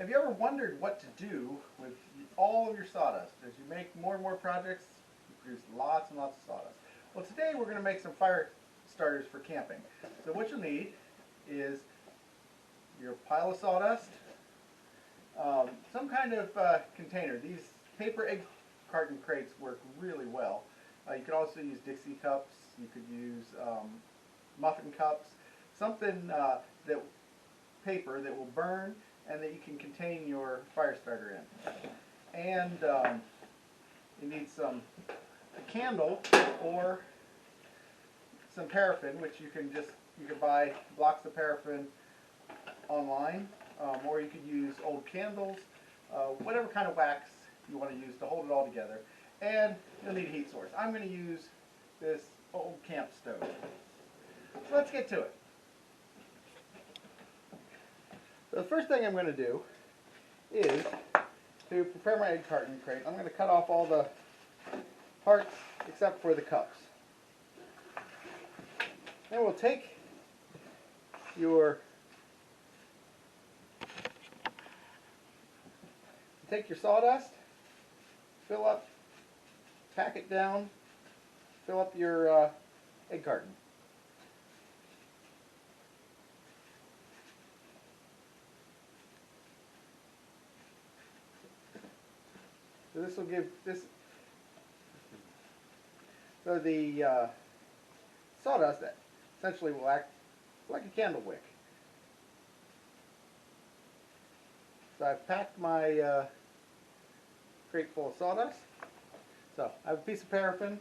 Have you ever wondered what to do with all of your sawdust? As you make more and more projects, you produce lots and lots of sawdust. Well, today we're going to make some fire starters for camping. So what you'll need is your pile of sawdust, some kind of container. These paper egg carton crates work really well. You could also use Dixie cups. You could use muffin cups. Something paper that will burn and that you can contain your fire starter in. And you need a candle or some paraffin, which you can buy blocks of paraffin online, or you could use old candles, whatever kind of wax you want to use to hold it all together. And you'll need a heat source. I'm going to use this old camp stove. So let's get to it. So the first thing I'm going to do is to prepare my egg carton crate. I'm going to cut off all the parts except for the cups. Then we'll take your sawdust, fill up, pack it down, fill up your egg carton. So this will give this. So the sawdust essentially will act like a candle wick. So I've packed my crate full of sawdust. So I have a piece of paraffin.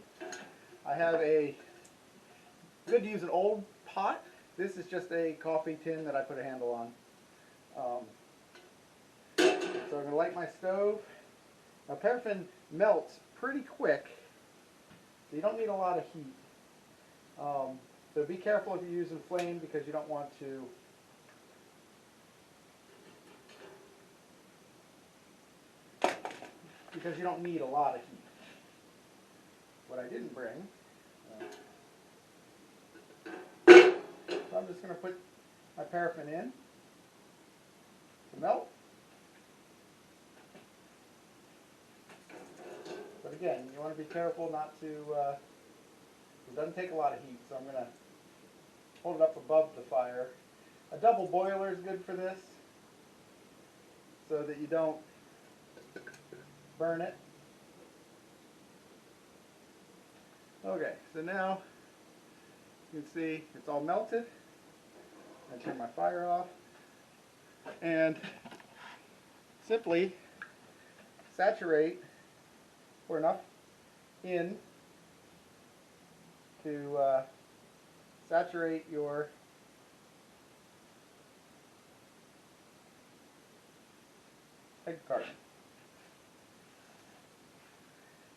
I have good to use an old pot. This is just a coffee tin that I put a handle on. So I'm going to light my stove. Now paraffin melts pretty quick, so you don't need a lot of heat. So be careful if you're using flame, because you don't want to you don't need a lot of heat. What I didn't bring, so I'm just going to put my paraffin in to melt. But again, you want to be careful not to, it doesn't take a lot of heat, so I'm going to hold it up above the fire. A double boiler is good for this, so that you don't burn it. Okay, so now you can see it's all melted. I turn my fire off and simply saturate, pour enough in to saturate your egg carton.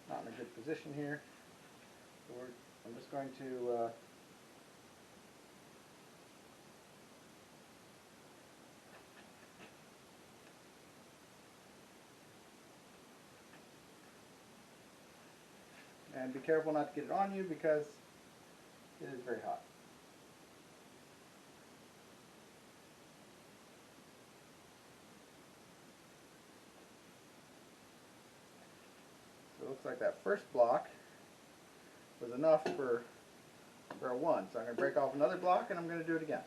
Not in a good position here. So I'm just going to and be careful not to get it on you, because it is very hot. So it looks like that first block was enough for a one. So I'm going to break off another block and I'm going to do it again.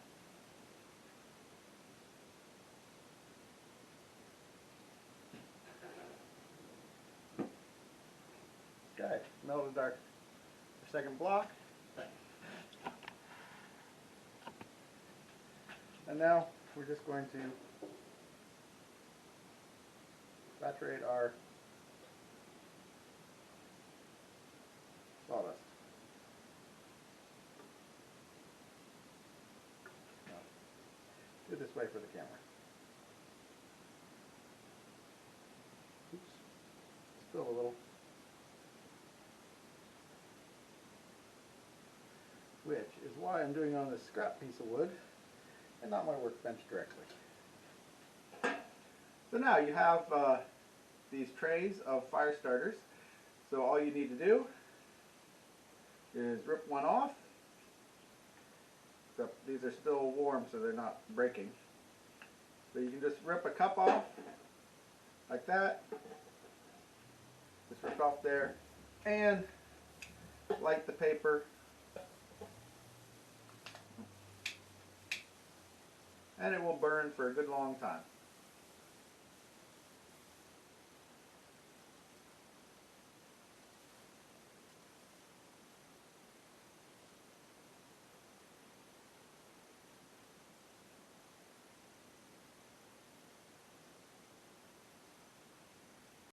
Okay, melted our second block. And now we're just going to saturate our sawdust. Do it this way for the camera. Oops, spill a little. Which is why I'm doing it on this scrap piece of wood and not my workbench directly. So now you have these trays of fire starters. So all you need to do is rip one off. Except these are still warm, so they're not breaking. So you can just rip a cup off like that. Just rip off there and light the paper. And it will burn for a good long time.